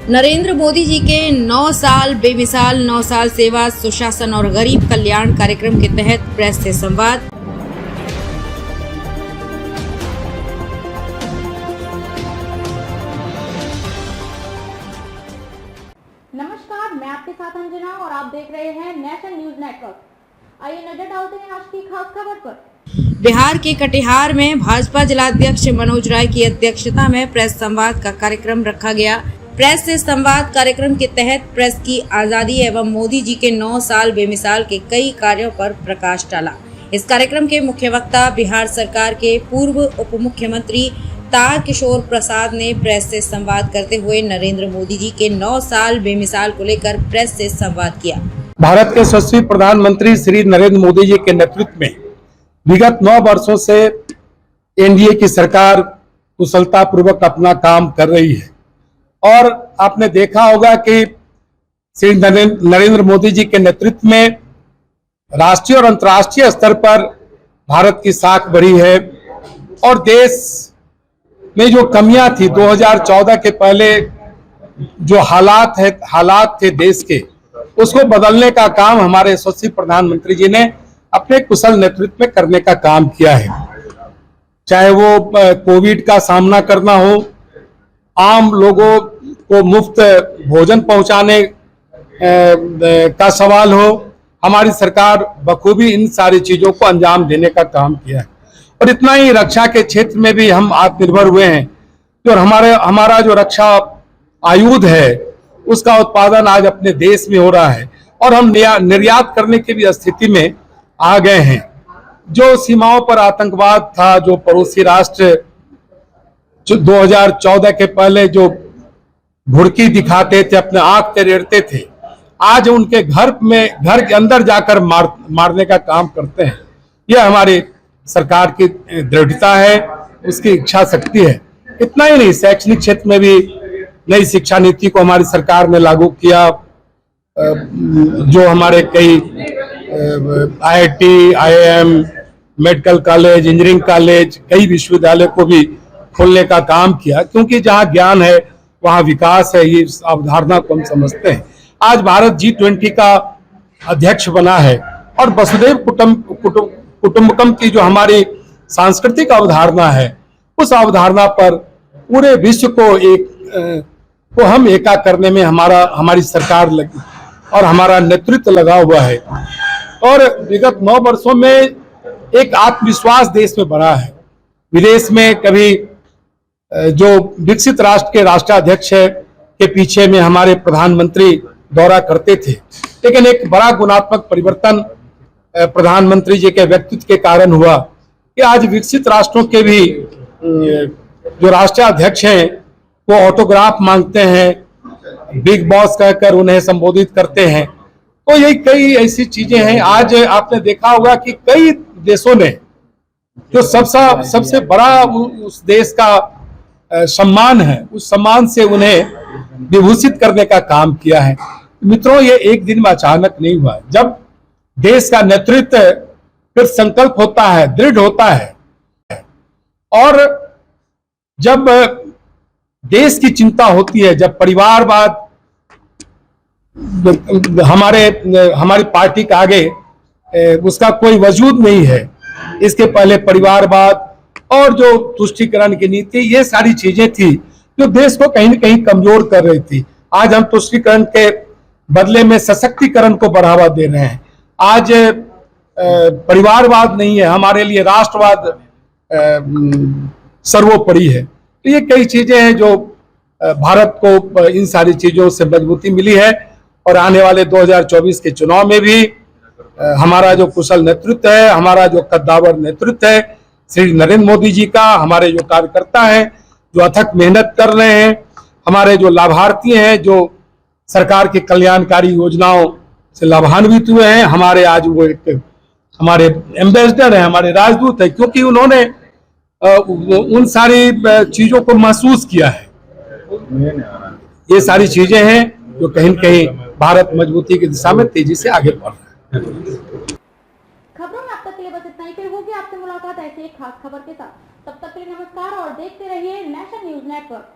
नरेंद्र मोदी जी के 9 साल बेमिसाल 9 साल सेवा सुशासन और गरीब कल्याण कार्यक्रम के तहत प्रेस से संवाद। नमस्कार, मैं आपके साथ अंजना और आप देख रहे हैं नेशनल न्यूज नेटवर्क। आइए नजर डालते हैं आज की खास खबर पर। बिहार के कटिहार में भाजपा जिलाध्यक्ष मनोज राय की अध्यक्षता में प्रेस संवाद का कार्यक्रम रखा गया। प्रेस से संवाद कार्यक्रम के तहत प्रेस की आजादी एवं मोदी जी के 9 साल बेमिसाल के कई कार्यों पर प्रकाश डाला। इस कार्यक्रम के मुख्य वक्ता बिहार सरकार के पूर्व उप मुख्यमंत्री तारकिशोर प्रसाद ने प्रेस से संवाद करते हुए नरेंद्र मोदी जी के 9 साल बेमिसाल को लेकर प्रेस से संवाद किया। भारत के यशस्वी प्रधानमंत्री श्री नरेंद्र मोदी जी के नेतृत्व में विगत 9 वर्षों से एनडीए की सरकार कुशलता पूर्वक अपना काम कर रही है और आपने देखा होगा कि श्री नरेंद्र मोदी जी के नेतृत्व में राष्ट्रीय और अंतर्राष्ट्रीय स्तर पर भारत की साख बढ़ी है और देश में जो कमियां थी 2014 के पहले जो हालात थे देश के, उसको बदलने का काम हमारे यशस्वी प्रधानमंत्री जी ने अपने कुशल नेतृत्व में करने का काम किया है। चाहे वो कोविड का सामना करना हो, आम लोगों को मुफ्त भोजन पहुंचाने का सवाल हो, हमारी सरकार बखूबी इन सारी चीजों को अंजाम देने का काम किया है। और इतना ही, रक्षा के क्षेत्र में भी हम आत्मनिर्भर हुए हैं और हमारा जो रक्षा आयुध है उसका उत्पादन आज अपने देश में हो रहा है और हम निर्यात करने की भी स्थिति में आ गए हैं। जो सीमाओं पर आतंकवाद था, जो पड़ोसी राष्ट्र जो 2014 के पहले जो भुड़की दिखाते थे, अपने आंख टेढ़ते थे, आज उनके घर के अंदर जाकर मारने का काम करते हैं। यह हमारी सरकार की दृढ़ता है, उसकी इच्छा शक्ति है। इतना ही नहीं, शैक्षणिक क्षेत्र में भी नई शिक्षा नीति को हमारी सरकार ने लागू किया। जो हमारे कई IIT, IIM, medical college, engineering college, कई विश्वविद्यालय को भी खोलने का काम किया, क्योंकि जहां ज्ञान है वहां विकास है। ये अवधारणा को हम समझते हैं। आज भारत G20 का अध्यक्ष बना है और वसुधैव कुटुंबकम की जो हमारी सांस्कृतिक अवधारणा है, उस अवधारणा पर पूरे विश्व को हम एका करने में हमारी सरकार लगी और हमारा नेतृत्व लगा हुआ है। और विगत 9 वर्षों में एक आत्मविश्वास देश में बढ़ा है। विदेश में कभी जो विकसित राष्ट्र के राष्ट्राध्यक्ष के पीछे में हमारे प्रधानमंत्री दौरा करते थे, लेकिन एक बड़ा गुणात्मक परिवर्तन प्रधानमंत्री जी के व्यक्तित्व के कारण हुआ कि आज विकसित राष्ट्रों के भी जो राष्ट्राध्यक्ष हैं वो ऑटोग्राफ मांगते हैं, बिग बॉस कहकर उन्हें संबोधित करते हैं। तो यही कई ऐसी चीजें हैं। आज आपने देखा होगा कि कई देशों ने जो सबसे बड़ा उस देश का सम्मान है, उस सम्मान से उन्हें विभूषित करने का काम किया है। मित्रों, ये एक दिन में अचानक नहीं हुआ। जब देश का नेतृत्व फिर संकल्प होता है, दृढ़ होता है, और जब देश की चिंता होती है, जब परिवारवाद हमारी पार्टी के आगे उसका कोई वजूद नहीं है। इसके पहले परिवारवाद और जो तुष्टीकरण की नीति, ये सारी चीजें थी जो देश को कहीं न कहीं कमजोर कर रही थी। आज हम तुष्टीकरण के बदले में सशक्तिकरण को बढ़ावा दे रहे हैं। आज परिवारवाद नहीं है, हमारे लिए राष्ट्रवाद सर्वोपरि है। तो ये कई चीजें हैं जो भारत को इन सारी चीजों से मजबूती मिली है। और आने वाले 2024 के चुनाव में भी हमारा जो कुशल नेतृत्व है, हमारा जो कद्दावर नेतृत्व है श्री नरेंद्र मोदी जी का, हमारे जो कार्यकर्ता हैं जो अथक मेहनत कर रहे हैं, हमारे जो लाभार्थी हैं जो सरकार की कल्याणकारी योजनाओं से लाभान्वित हुए हैं, हमारे आज वो एक हमारे एम्बेसडर हैं, हमारे राजदूत हैं, क्योंकि उन्होंने उन सारी चीजों को महसूस किया है। ये सारी चीजें हैं जो कहीं न कहीं भारत मजबूती की दिशा में तेजी से आगे बढ़ रहा है। खबरों में अब तक के लिए बस इतना ही। फिर होगी आपसे मुलाकात ऐसी एक खास खबर के साथ। तब तक के लिए नमस्कार और देखते रहिए नेशनल न्यूज नेटवर्क।